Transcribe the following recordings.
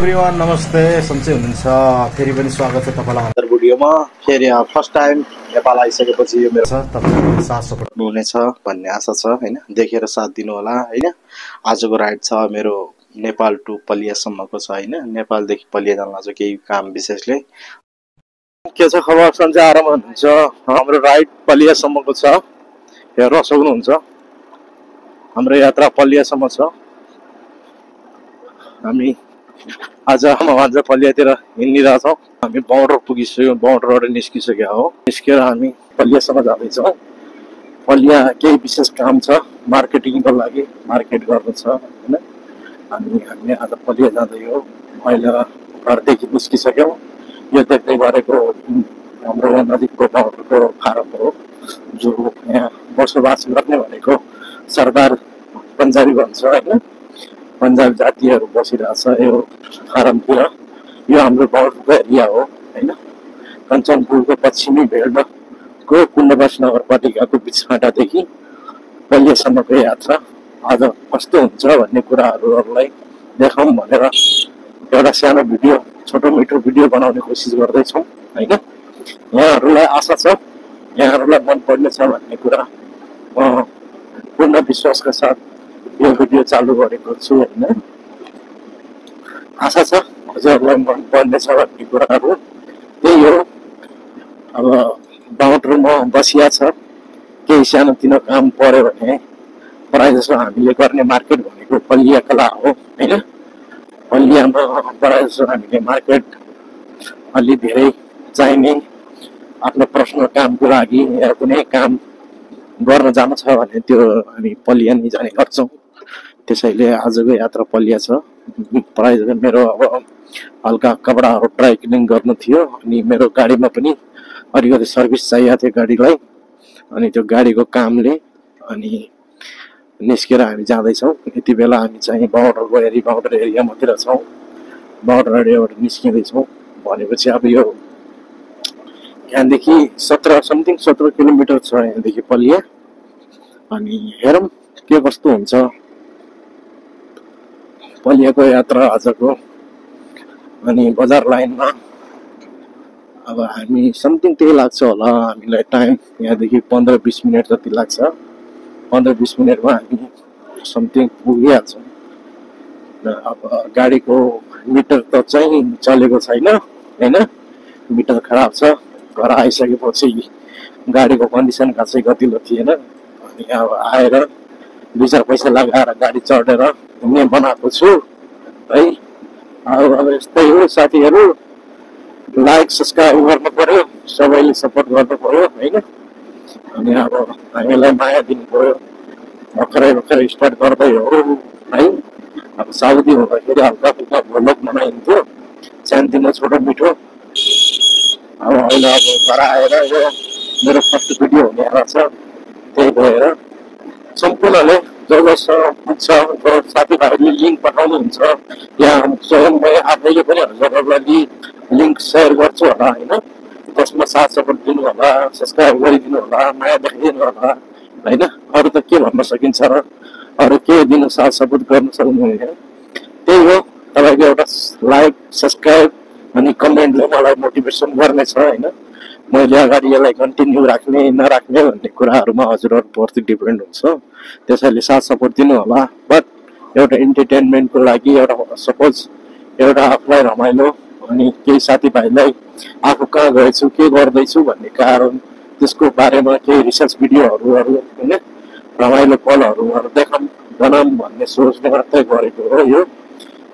Everyone नमस्ते सन्चै हुनुहुन्छ फेरि पनि स्वागत छ तपाईलाई हाम्रो भिडियोमा फेरि फर्स्ट टाइम नेपाल आइसकेपछि यो मेरो तपाईहरुको साथ सपोर्ट हुनेछ भन्ने आशा छ हैन देखेर साथ दिनु होला हैन आजको राइड छ मेरो नेपाल टु पलिया सम्मको छ हैन नेपाल देखि पलिया जान आज केही काम विशेषले के छ खबर सन्चै आराम हुनुहुन्छ हाम्रो राइड पलिया सम्मको छ हेर्न सक्नुहुन्छ हाम्रो यात्रा पलिया सम्म छ हामी आज पलियातिर हिँडिरहेछौँ हामी बाउन्डर पुगिसक्यौँ बाउन्डरबाट निस्किसक्यो हो निस्केर हामी पलियासम्म जाँदैछौँ पलिया केही विशेष काम छ मार्केटिङको लागि मार्केट गर्नु छ हैन हामी आज पलिया जाँदै हो अहिले घरदेखि निस्किसक्यौँ यो देख्दै गरेको हाम्रो यहाँ नजिकको बाउन्डरको फारम हो जो यहाँ बसोबास गर्ने भनेको सरदार पन्जाबी भन्छ हैन पन्जाब जातिहरू बसिरहेछ यो फारमतिर यो हाम्रो बाउन्डरको एरिया हो हैन कञ्चनपुरको पश्चिमी भेगको कुण्डवास नगरपालिकाको बिचखाटादेखि पलियासम्मको यात्रा आज कस्तो हुन्छ भन्ने कुराहरूलाई देखाउँ भनेर एउटा सानो भिडियो छोटो मिठो भिडियो बनाउने कोसिस गर्दैछौँ हैन यहाँहरूलाई आशा छ यहाँहरूलाई मन पर्नेछ भन्ने कुरा पूर्ण विश्वासका साथ यो भिडियो चालु गरेको छु हैन आशा छ हजुरहरूलाई मन पर्नेछ भन्ने कुराहरू त्यही हो अब बाउन्डरमा बसिया छ केही सानोतिनो काम पर्यो भने प्रायः जसो हामीले गर्ने मार्केट भनेको पलिया कला हो हैन पलियामा प्रायः जसो हामीले मार्केट अलि धेरै चाहिने आफ्नो पर्सनल कामको लागि या कुनै काम गर्न जानु छ भने त्यो हामी पलिया नै जाने गर्छौँ त्यसैले आजको यात्रा पलिया छ प्रायः मेरो अब हल्का कपडाहरू ड्राई क्लिनिङ गर्नु थियो अनि मेरो गाडीमा पनि अलिकति सर्भिस चाहिएको थियो गाडीलाई अनि त्यो गाडीको कामले अनि निस्केर हामी जाँदैछौँ यति बेला हामी चाहिँ बाउन्डर एरियामातिर छौँ बाउन्डर एरियाबाट निस्किँदैछौँ भनेपछि अब यो यहाँदेखि 17 किलोमिटर छ यहाँदेखि पलिया अनि हेरौँ के कस्तो हुन्छ पलियाको यात्रा आजको अनि बजार लाइनमा अब हामी समथिङ त्यही लाग्छ होला हामीलाई टाइम यहाँदेखि 15-20 मिनट जति लाग्छ 15-20 मिनटमा हामी समथिङ पुगिहाल्छौँ अब गाडीको मिटर त चाहिँ चलेको छैन हैन मिटर खराब छ घर आइसकेपछि गाडीको कन्डिसन खासै गतिलो थिएन अनि अब आएर 2-4 पैसा लगाएर गाडी चढेर हिँड्ने बनाएको छु है अब यस्तै हो साथीहरू लाइक सब्सक्राइब गर्नु पर्यो सबैले सपोर्ट गर्नु पर्यो हैन अनि अब हामीलाई माया दिनु पर्यो भर्खरै स्टार्ट गर्दै हो है अब साउदी हुँदाखेरि हल्का फुल्का भ्लग बनाइन्थ्यो सानोतिनो छोटो मिठो अब अहिले अब घर आएर यो मेरो फर्स्ट भिडियो हुने रहेछ त्यही भएर सम्पूर्णले जससँग पुग्छ साथीभाइहरूले लिङ्क पठाउनुहुन्छ या स्वयं म आफैले पनि हजुरहरूलाई लिङ्क सेयर गर्छु होला होइन त्यसमा साथ सपोर्ट दिनु होला सब्सक्राइब गरिदिनु होला माया देखाइदिनु होला होइन अरू त के भन्न सकिन्छ र अरू के दिनु साथ सपोर्ट गर्नु सक्नुहुने त्यही हो तपाईँको एउटा लाइक सब्सक्राइब अनि कमेन्टले मलाई मोटिभेसन गर्नेछ होइन मैले अगाडि यसलाई कन्टिन्यू राख्ने नराख्ने भन्ने कुराहरूमा हजुरहरूप्रति डिपेन्ड हुन्छ त्यसैले साथ सपोर्ट दिनु होला बट एउटा इन्टरटेनमेन्टको लागि एउटा सपोज एउटा आफूलाई रमाइलो अनि केही साथीभाइलाई आफू कहाँ गएछु के गर्दैछु भन्ने कारण त्यसको बारेमा केही रिसर्च भिडियोहरू होइन रमाइलो पलहरू देखाउँ बनाऊँ भन्ने सोचले मात्रै गरेको हो यो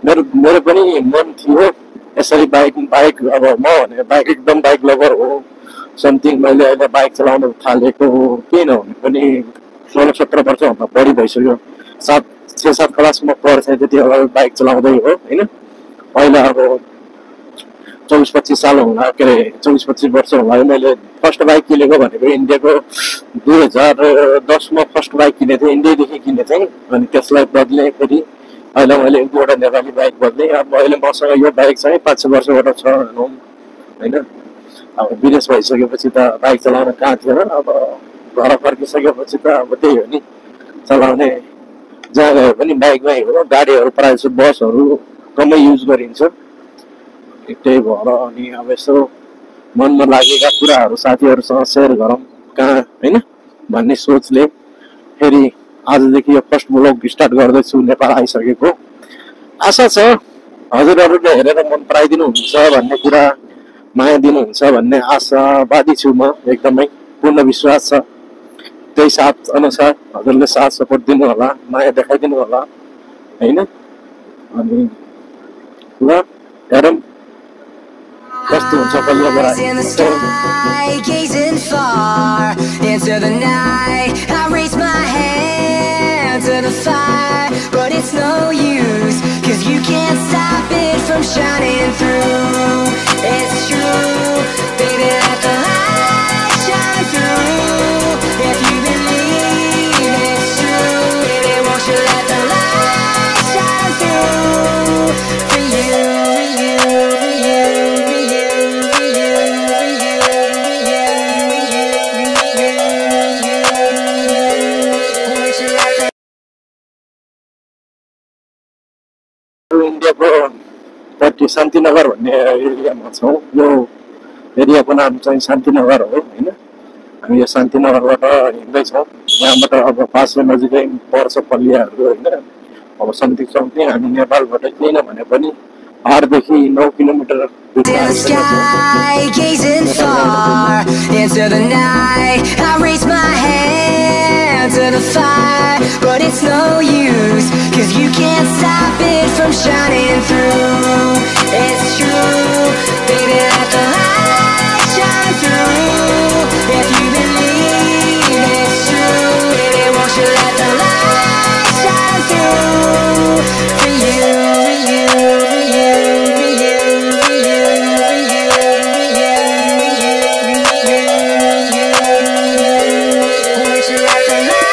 मेरो पनि मन थियो यसरी बाइक अब म भने बाइक एकदम बाइक लभर हो समथिङ मैले अहिले बाइक चलाउन थालेको किन भने पनि 16-17 वर्षभन्दा बढी भइसक्यो 6-7 क्लासमा पढ्थेँ त्यति बेला बाइक चलाउँदै हो होइन पहिला अब 24-25 साल होला के अरे 24-25 वर्ष होला मैले फर्स्ट बाइक किनेको भनेको इन्डियाको 2010मा फर्स्ट बाइक किनेको थिएँ इन्डियादेखि किनेको थिएँ अनि त्यसलाई बदलेँ फेरि अहिले मैले 1-2वटा नेपाली बाइक बदलेँ अब अहिले मसँग यो बाइक चाहिँ 5-6 वर्षबाट छ भनौँ होइन अब विदेश भइसकेपछि त बाइक चलाउन कहाँ थिएन अब घर फर्किसकेपछि त अब त्यही हो नि चलाउने जहाँ गयो पनि बाइकमै हो गाडीहरू प्रायः जसो बसहरू कमै युज गरिन्छ। त्यही भएर अनि अब यसो मनमा लागेका कुराहरू साथीहरूसँग सेयर गरौँ कहाँ होइन भन्ने सोचले फेरि आजदेखि यो फर्स्ट ब्लग स्टार्ट गर्दैछु नेपाल आइसकेको। आशा छ हजुरहरूले हेरेर मन पराइदिनुहुन्छ भन्ने कुरा, माया दिनुहुन्छ भन्ने आशावादी छु म, एकदमै पूर्ण विश्वास छ। त्यही साथ अनुसार हजुरले साथ सपोर्ट दिनु होला, माया देखाइदिनु होला होइन। अनि ल हेरौँ कस्तो हुन्छ बलिया बरा। To the fire, but it's no use, 'cause you can't stop it from shining through. It's true, baby, let the light shine through. If you believe it's true, baby, won't you let the light shine through? For you, for you, for you, for you, for you, for you, won't you let the इन्डियाको पट्टि शान्तिनगर भन्ने एरियामा छौँ। यो एरियाको नाम चाहिँ शान्तिनगर हो होइन। हामी यो शान्तिनगरबाट हिँड्दैछौँ। यहाँबाट अब पासो नजिकै पर्छ पल्लियाहरू होइन। अब सम्झिक सम्झिक हामी नेपालबाट केही नभने पनि 8 देखि 9 kilometre to the fire, but it's no use, 'cause you can't stop it from shining through. It's true, baby, let the light shine through. If you believe it's true, baby, won't you let the light shine through? For you, for you, for you, for you, for you, for you, for you, won't you let the light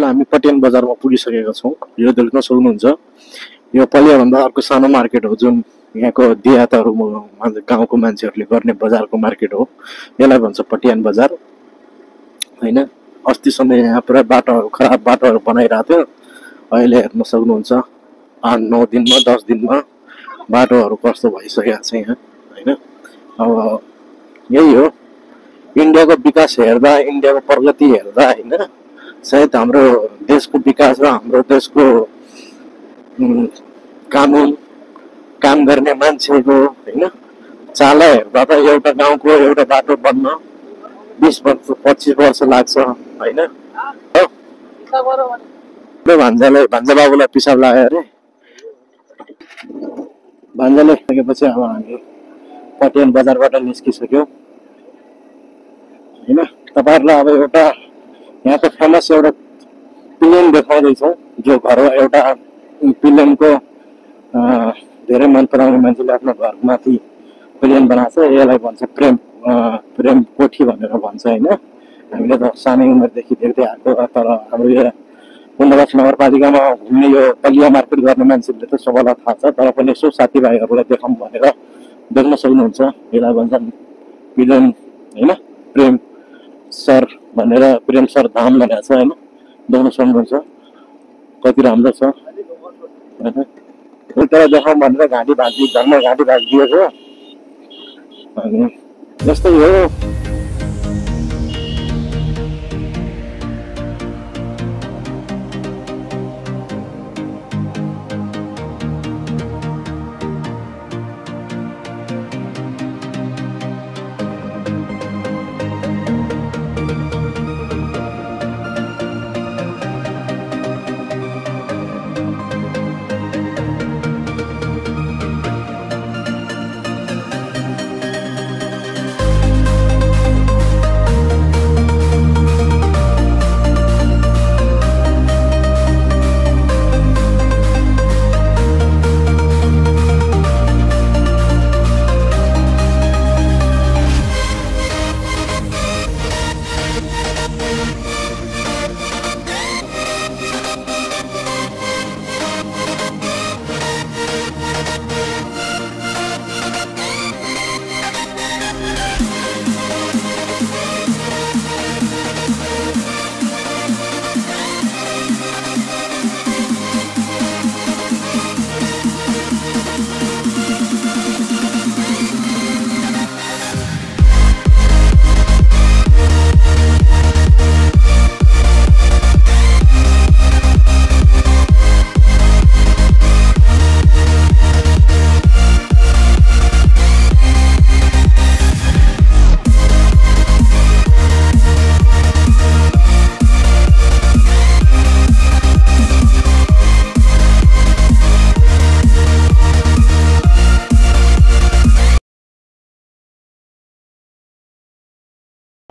हामी पटियान बजारमा पुगिसकेका छौँ। यो देख्न सक्नुहुन्छ यो पलियाभन्दा अर्को सानो मार्केट हो जुन यहाँको देहातहरू गाउँको मान्छेहरूले गर्ने बजारको मार्केट हो। यसलाई भन्छ पटियान बजार होइन। अस्तिसम्म यहाँ पुरा बाटोहरू खराब बाटोहरू बनाइरहेको थियो। अहिले हेर्न सक्नुहुन्छ 8-9 दिनमा 10 दिनमा बाटोहरू कस्तो भइसकेको छ यहाँ होइन। अब यही हो इन्डियाको विकास हेर्दा, इन्डियाको प्रगति हेर्दा होइन, सायद हाम्रो देशको विकास र हाम्रो देशको कानुन काम गर्ने मान्छेको होइन चाला हेर्दा त एउटा गाउँको एउटा बाटो बन्न 20 वर्ष 25 वर्ष लाग्छ होइन। भान्जा बाबुलाई पिसाब लाग्यो अरे। भान्जाले सकेपछि अब हामी पटियान बजारबाट निस्किसक्यौँ होइन। तपाईँहरूलाई अब एउटा यहाँको फेमस एउटा पिलेन देखाउँदैछौँ जो घर एउटा पिलेनको धेरै मन पराउने मान्छेले आफ्नो घरमाथि पिलेन बनाएको छ। यसलाई भन्छ प्रेम कोठी भनेर भन्छ होइन। हामीले त सानै उमेरदेखि देख्दै आएको, तर हाम्रो यो 15 नगरपालिकामा घुम्ने यो पलिया मार्केट गर्ने मान्छेले त सबैलाई थाहा छ, तर पनि यसो साथीभाइहरूलाई देखाउँ भनेर देख्न सक्नुहुन्छ। यसलाई भन्छन् पिलेन होइन, प्रेम सर भनेर, प्रेम सर धाम भनेको छ होइन। देख्न सक्नुहुन्छ कति राम्रो छ होइन। उल्टा देखाउँ भनेर घाँटी भाँचिदिएको अनि यस्तै हो।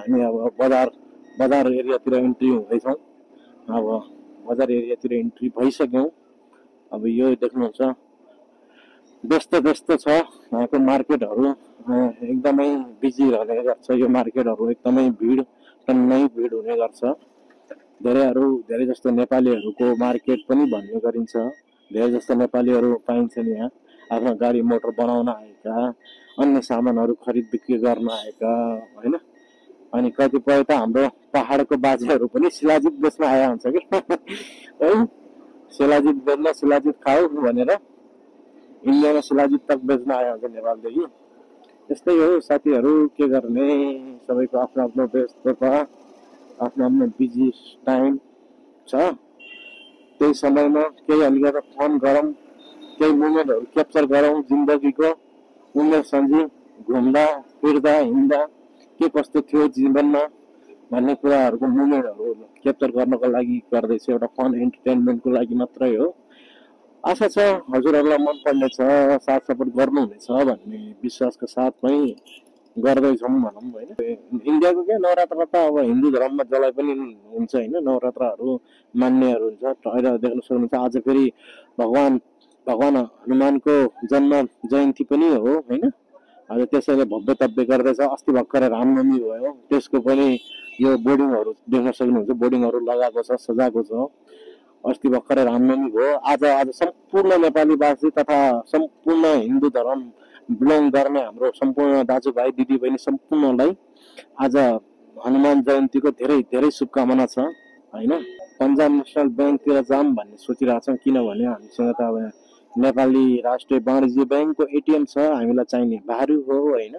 हामी अब बजार एरियातिर इन्ट्री हुँदैछौँ। अब बजार एरियातिर इन्ट्री भइसक्यौँ। अब यो देख्नुहुन्छ व्यस्त छ यहाँको मार्केटहरू, एकदमै बिजी रहने गर्छ। यो मार्केटहरू एकदमै भिड टन्नै भिड हुने गर्छ। धेरै जस्तो नेपालीहरूको मार्केट पनि भन्ने गरिन्छ। धेरै जस्तो नेपालीहरू पाइन्छन् यहाँ, आफ्नो गाडी मोटर बनाउन आएका, अन्य सामानहरू खरिद बिक्री गर्न आएका होइन। अनि कतिपय त हाम्रो पहाडको बाजेहरू पनि शिलाजित बेच्न आए हुन्छ कि है, शिलाजित बेच्न शिलाजित खाऊ भनेर इन्डियामा शिलाजित तक बेच्न आए हुन्छ नेपालदेखि। यस्तै हो साथीहरू, के गर्ने, सबैको आफ्नो आफ्नो व्यस्तता, आफ्नो आफ्नो बिजी टाइम छ। त्यही समयमा केही अलिकति फोन गरौँ, केही मोमेन्टहरू क्याप्चर गरौँ जिन्दगीको, उमेर सन्झी घुम्दा फिर्दा हिँड्दा के कस्तो थियो जीवनमा भन्ने कुराहरूको मोमेन्टहरू क्याप्चर गर्नको लागि गर्दैछु। एउटा फन इन्टरटेनमेन्टको लागि मात्रै हो। आशा छ हजुरहरूलाई मन पर्नेछ, साथ सपोर्ट गर्नुहुनेछ भन्ने विश्वासको साथमै गर्दैछौँ भनौँ होइन। इन्डियाको क्या नवरात्र त अब हिन्दू धर्ममा जसलाई पनि हुन्छ होइन, नवरात्रहरू मान्नेहरू हुन्छ। अहिले देख्न सक्नुहुन्छ आज फेरि भगवान हनुमानको जन्म जयन्ती पनि हो होइन। आज त्यसैले भव्य तव्य गर्दैछ। अस्ति भर्खरै रामनवमी भयो, त्यसको पनि यो बोर्डिङहरू देख्न सक्नुहुन्छ, बोर्डिङहरू लगाएको छ, सजाएको छ। अस्ति भर्खरै रामनवमी भयो। आज सम्पूर्ण नेपालीवासी तथा सम्पूर्ण हिन्दू धर्म बिलोङ गर्ने हाम्रो सम्पूर्ण दाजुभाइ दिदीबहिनी सम्पूर्णलाई आज हनुमान जयन्तीको धेरै धेरै शुभकामना छ होइन। पन्जाब नेसनल ब्याङ्कतिर जाऊँ भन्ने सोचिरहेको छौँ, किनभने हामीसँग त अब नेपाली राष्ट्रिय वाणिज्य ब्याङ्कको एटिएम छ, हामीलाई चाहिने भारू हो होइन।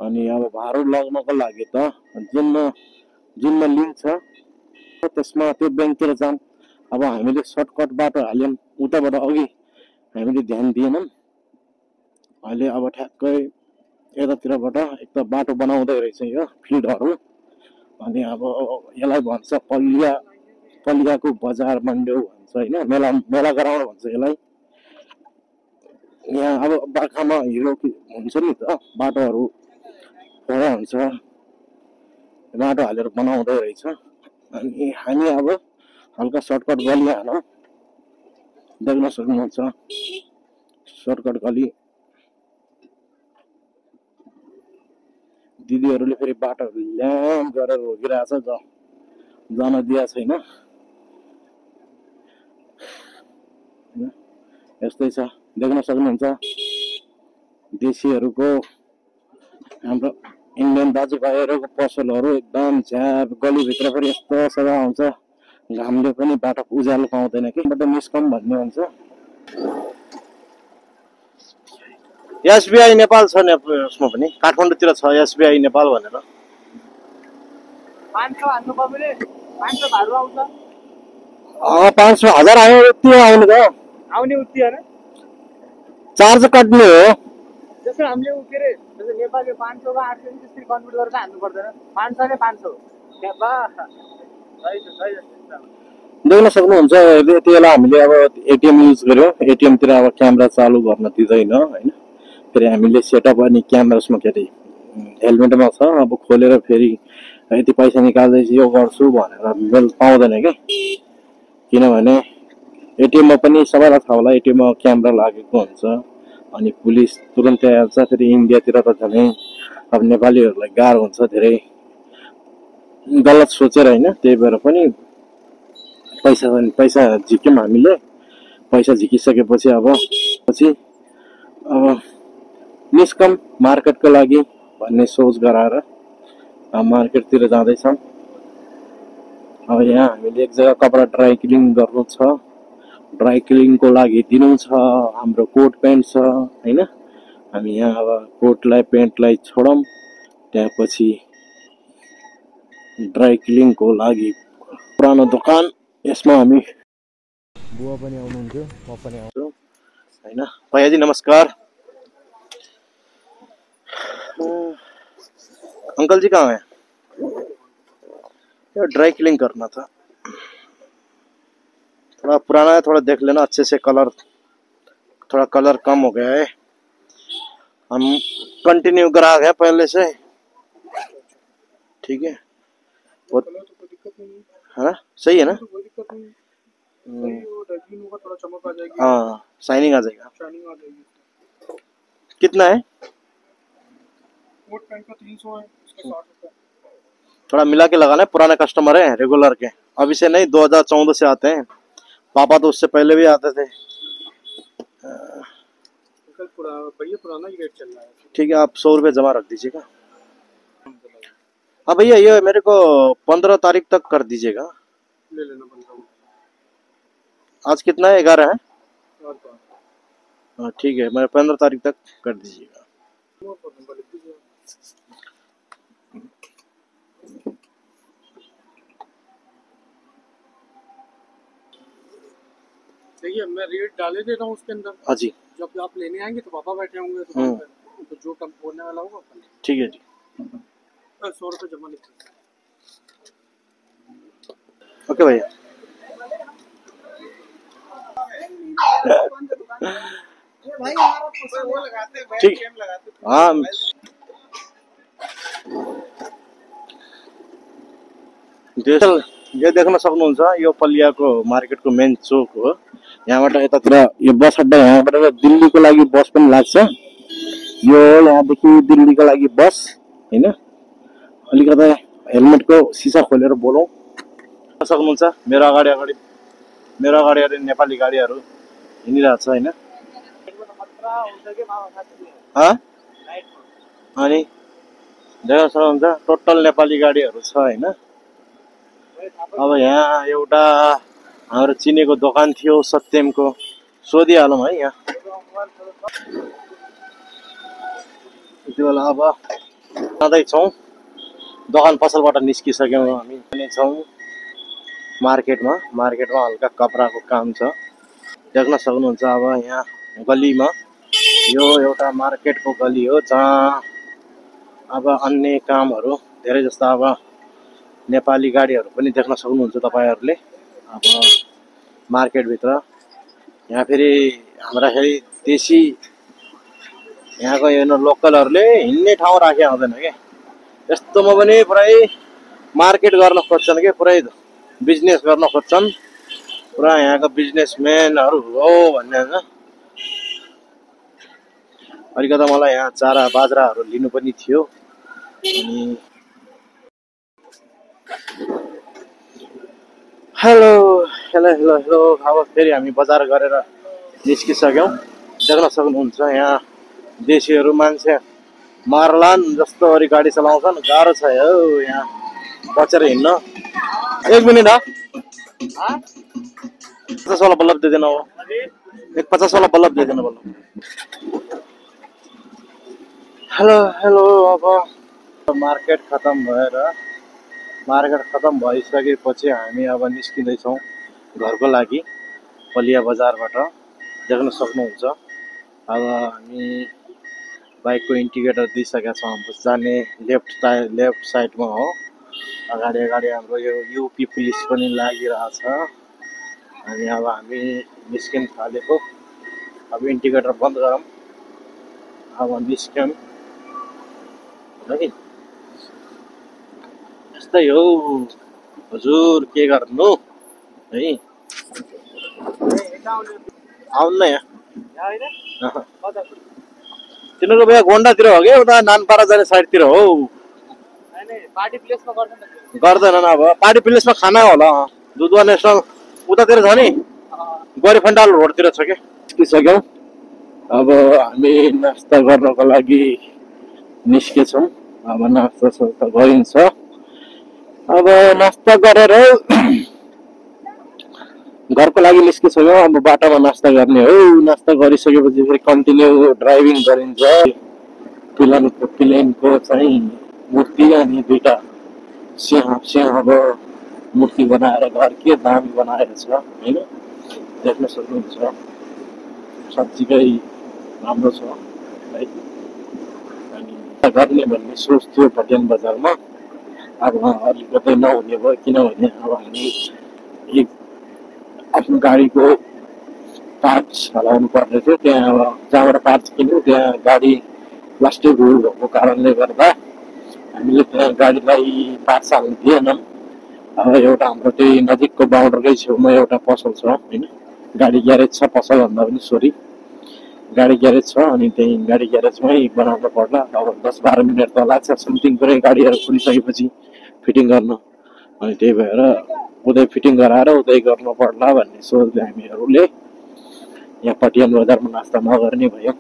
अनि अब भारू लाग्नको लागि त जुनमा लिङ्क छ त्यसमा त्यो ब्याङ्कतिर जाऊँ। अब हामीले सर्टकट बाटो हाल्यौँ उताबाट, अघि हामीले ध्यान दिएनौँ। अहिले अब ठ्याक्कै यतातिरबाट एक त बाटो बनाउँदै रहेछ यो फिल्डहरू। अनि अब यसलाई भन्छ पलियाको बजार मन्ड्यौ भन्छ होइन, मेला गराउनु भन्छ यसलाई। यहाँ अब बर्खामा हिलो हुन्छ नि त, बाटोहरू खोला हुन्छ, बाटो हालेर बनाउँदै रहेछ। अनि हामी अब हल्का सर्टकट गली हालौँ, देख्न सक्नुहुन्छ सर्टकट गली। दिदीहरूले फेरि बाटोहरू ल्याम गरेर रोकिरहेछ, जान दिएको छैन। यस्तै छ, देख्न सक्नुहुन्छ देशीहरूको हाम्रो इन्डियन दाजुभाइहरूको पसलहरू एकदम झ्याप, गलीभित्र फेरि यस्तो सजाय हुन्छ, घामले पनि बाटो उज्यालो पाउँदैन कि, बट निस्कम भन्ने हुन्छ। एसबिआई नेपाल छ उसमा पनि, काठमाडौँतिर छ एसबिआई नेपाल भनेर। 500 हाल्नु पर्ने, 500 भाडा आउँछ। 500 हजार आयो, यति आउने त आउने उति हैन, चार्ज कट्ने हो। जस्तो हामीले उ के रे, जस्तो नेपालले 500 मा 800 त्यसरी कन्भर्ट गरेर हाल्नु पर्दैन। 500 ने 500 बा सही छ। देख्न सक्नुहुन्छ यति बेला हामीले अब एटिएम युज गर्यो, एटिएमतिर अब क्यामेरा चालु गर्न दिँदैन होइन। फेरि हामीले सेटअप अनि क्यामेरासमा के अरे हेलमेटमा छ, अब खोलेर फेरि यति पैसा निकाल्दैछु यो गर्छु भनेर बेल पाउँदैन कि, किनभने एटिएममा पनि सबैलाई थाहा होला एटिएममा क्यामेरा लागेको हुन्छ। अनि पुलिस तुरन्तै आउँछ। फेरि इन्डियातिर त झनै अब नेपालीहरूलाई गाह्रो हुन्छ, धेरै गलत सोचेर होइन। त्यही भएर पनि पैसा झिक्यौँ हामीले। पैसा झिकिसकेपछि अब निस्कम मार्केटको लागि भन्ने सोच गराएर मार्केटतिर जाँदैछौँ। अब यहाँ हामीले एक जग्गा कपडा ड्राई क्लिन गर्नु छ, ड्राई क्लिनको लागि दिनु छ। हाम्रो कोट प्यान्ट छ होइन, हामी यहाँ अब कोटलाई प्यान्टलाई छोडौँ, त्यसपछि ड्राई क्लिनको लागि पुरानो दोकान। यसमा हामी बुवा पनि आउनुहुन्थ्यो, म पनि आउँछु होइन। भैयाजी नमस्कार। अंकल जी कहाँ है? ये ड्राई क्लीन करना था, थोड़ा पुराना है, थोड़ा देख लेना अच्छे से, थोड़ा कलर कम हो गया है। हम कंटिन्यू ग्राहक है पहले से, ठीक है, बहुत कलर तो कोई दिक्कत नहीं है। है ना, सही है ना। तो कोई दिक्कत नहीं, सही वो रेडमी होगा, थोड़ा चमक आ जाएगी, हाँ, शाइनिंग आ जाएगा। शाइनिंग आ जाएगी। कितना है? कोट पैंट का 300 है, इसका 60 रुपये। थोड़ा मिला के लगाना है, पुराने कस्टमर है रेगुलर के, अभी से नहीं, 2014 से आते हैं, पापा तो उससे पहले भी आते थे। कल भैया पुराना ही रेट चल रहा है। ठीक है, आप 100 रुपये जमा रख दीजिएगा। हाँ भैया, ये मेरे को 15 तारीख तक कर दीजिएगा। ले लेना बनता हूँ। आज कितना है, 11 है। और तो हाँ ठीक है, मैं 15 तारीख तक कर दीजिएगा। नंबर लिख दीजिए। देखिए मैं रेट डाले दे रहा हूँ उसके अंदर। हाँ जी, जब आप लेने आएंगे तो पापा बैठे होंगे दुकान पे, तो जो कम होने वाला होगा अपन ठीक है जी। 100 रुपये जमा लिख दीजिए। ओके भैया। ठीक, हाँ ये देख्न सक्नुहुन्छ, यो पलियाको मार्केटको मेन चोक हो। यहाँबाट यतातिर यो बस अड्डा, यहाँबाट दिल्लीको लागि बस पनि लाग्छ। यो यहाँदेखि दिल्लीको लागि बस हैन। अलिकता हेलमेटको सिसा खोलेर बोलौँ। सक्नुहुन्छ मेरो अगाडि अगाडि नेपाली गाडीहरू हिँडिरहेको छ हैन। अनि देख्न सक्नुहुन्छ टोटल नेपाली गाडीहरू छ हैन। अब यहाँ एउटा हाम्रो चिनेको दोकान थियो सत्यमको, सोधिहालौँ है यहाँ। यति बेला अब जाँदैछौँ, दोकान पसलबाट निस्किसक्यौँ, हामी पनि छौँ मार्केटमा हल्का कपडाको काम छ। देख्न सक्नुहुन्छ अब यहाँ गलीमा, यो एउटा मार्केटको गली हो जहाँ अब अन्य कामहरू धेरै जस्तो अब नेपाली गाडीहरू पनि देख्न सक्नुहुन्छ तपाईहरुले। अब मार्केटभित्र यहाँ फेरि हाम्रा फेरि देशी यहाँको यो लोकलहरूले हिँड्ने ठाउँ राखे हुँदैन के, यस्तोमा पनि पुरै मार्केट गर्न खोज्छन् के, पुरै बिजनेस गर्न खोज्छन्, पुरा यहाँको बिजनेसम्यानहरू हो भन्ने हैन। अलिकता मलाई यहाँ चारा बाजराहरू लिनु पनि थियो। अनि हेलो अब फेरि हामी बजार गरेर निस्किसक्यौँ। देख्न सक्नुहुन्छ यहाँ देशीहरू मान्छे मारलान जस्तो गरी गाडी चलाउँछन्, गाह्रो छ हौ यहाँ बचेर हिँड्न। 1 मिनट 50 वाला बल्ब दे देना, वो एक 50 वाला बल्ब दे देना बल्ब। हेलो अब मार्केट खत्म भइसकेपछि हामी अब निस्किँदैछौँ घरको लागि पलिया बजारबाट। देख्न सक्नुहुन्छ अब हामी बाइकको इन्डिकेटर दिइसकेका छौँ, हाम्रो जाने लेफ्ट साइडमा हो। अगाडि हाम्रो यो यूपी पुलिस पनि लागिरहेछ। अनि अब हामी निस्किन थालेको, अब इन्डिकेटर बन्द गरौँ, अब निस्क्यौँ है। यस्तै हो हजुर, के गर्नु है। आउनु न यहाँ, तिनीहरूको बिहा गोन्डातिर हो कि उता नानपाडा जाने साइडतिर हो? पार्टी प्लेसमा गर्दैनन्। अब पार्टी प्लेसमा खाना होला, दुधवा नेसनल उतातिर छ नि, गोरेफन्डाल रोडतिर छ के। निस्किसक्यौँ, अब हामी नास्ता गर्नको लागि निस्केछौँ। अब नास्ता गरिन्छ। अब नास्ता गरेर घरको लागि निस्किसक्यौँ। अब बाटोमा नास्ता गर्ने हो। नास्ता गरिसकेपछि फेरि कन्टिन्यू ड्राइभिङ गरिन्छ। प्लेनको चाहिँ मूर्ति अनि दुईटा सिंहको मूर्ति बनाएर घर के दामी बनाएर छ हैन। देख्न सक्नुहुन्छ, साँच्चीकै राम्रो छ है। अनि गर्ने भन्ने सोच थियो भटियान बजारमा, अब अलिकति नहुने भयो, किनभने अब हामी आफ्नो गाडीको पार्ट्स हलाउनु पर्ने थियो। त्यहाँ अब जहाँबाट पार्ट्स किन्यौँ त्यहाँ गाडी प्लास्टिक भएको कारणले गर्दा हामीले त्यहाँ गाडीलाई पास हाल्नु दिएनौँ। अब एउटा हाम्रो त्यही नजिकको बााउन्डरकै छेउमा एउटा पसल छ होइन, गाडी ग्यारेज छ, पसल भन्दा पनि सरी गाडी ग्यारेज छ। अनि त्यही गाडी ग्यारेजमै बनाउनु पर्ला। अब 10-12 मिनट त लाग्छ समथिङ पुरै गाडीहरू खोलिसकेपछि फिटिङ गर्न। अनि त्यही भएर उतै फिटिङ गराएर उतै गर्नु पर्ला भन्ने सोच्दै हामीहरूले यहाँ पटियान बजारमा नास्ता नगर्ने भयो।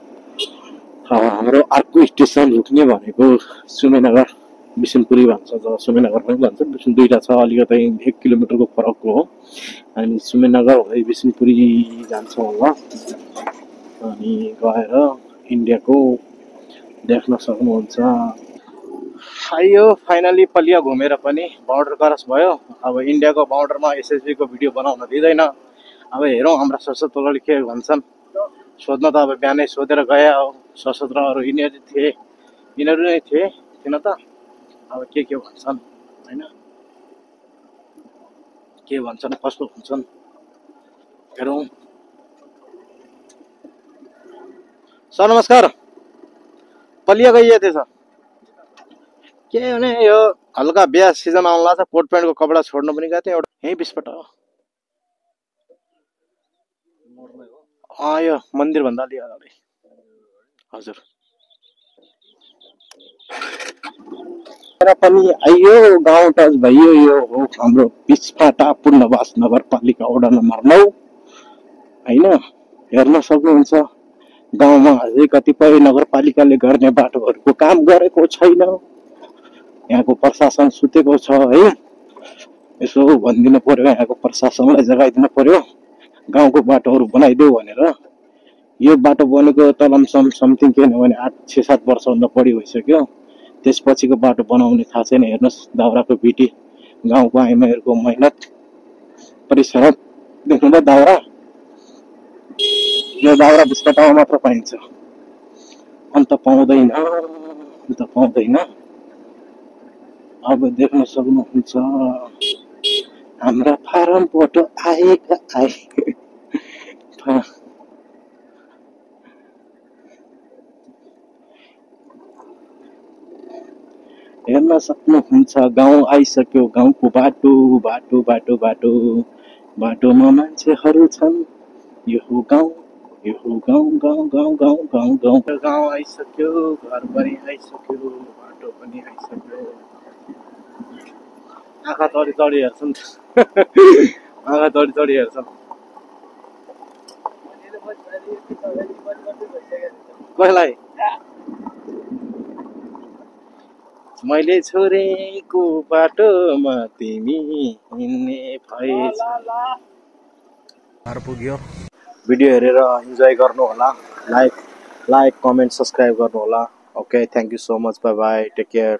हाम्रो अर्को स्टेसन रुक्ने भनेको सुमेनगर बिसनपुरी भन्छ, सुमेनगर पनि भन्छ, दुईवटा छ, अलिकति 1 किलोमिटरको फरकको हो। हामी सुमेनगर हुँदै बिसनपुरी जान्छौँ होला। अनि गएर इन्डियाको देख्न सक्नुहुन्छ। आइयो फाइनली पलिया घुमेर पनि बोर्डर क्रस भयो। अब इन्डियाको बोर्डरमा एसएसबीको भिडियो बनाउन दिँदैन। अब हेरौँ हाम्रा सशस्त्रले के भन्छन्। सोध्न त अब बिहानै सोधेर गए हो, सशस्त्रहरू यिनीहरू नै थिए किन त। अब के भन्छन् होइन, के भन्छन् कस्तो भन्छन् हेरौँ। सर नमस्कार, पलिया गइए थिएछ के भने यो हल्का बिहा सिजन आउनु लाग्छ, कोट प्यान्टको कपडा छोड्नु पनि गएको थियो एउटा यहीँ बिचबाट हो। यो मन्दिरभन्दा अलि अगाडि हजुर। पनि आइयो गाउँ टच भइयो। यो हो हाम्रो पिचफाटा पुनर्वास नगरपालिका वडा नम्बर 9 होइन। हेर्न सक्नुहुन्छ गाउँमा अझै कतिपय नगरपालिकाले गर्ने बाटोहरूको काम गरेको छैन। यहाँको प्रशासन सुतेको छ है। यसो भनिदिनु पर्यो, यहाँको प्रशासनलाई जगाइदिनु पर्यो गाउँको बाटोहरू बनाइदेऊ भनेर। यो बाटो बनेको त लमसम समथिङ के भने 6-7 वर्षभन्दा बढी भइसक्यो। त्यसपछिको बाटो बनाउने थाहा छैन। हेर्नुहोस् दाउराको बिटी, गाउँको आइमाईहरूको मेहनत परिश्रम देख्नुभयो। दाउरा, यो दाउरा बिस्कटामा मात्र पाइन्छ, अन्त पाउँदैन। अब देख्न सक्नुहुन्छ हाम्रा फारमबाट आएका हेर्न सक्नुहुन्छ गाउँ आइसक्यो। गाउँको बाटोमा मान्छेहरू छन्। यो हो गाउँ आइसक्यो, घर पनि आइसक्यो, बाटो पनि आइसक्यो। आँखा तडी हेर्छन् आँखा तडी हेर्छन्। कसलाई मैले छोडेको बाटोमा तिमी हिँड्ने भएछ। घर पुग्यो। भिडियो हेरेर इन्जोय गर्नु होला। लाइक कमेन्ट सब्सक्राइब गर्नु होला। Okay, thank you so much, bye bye, take care.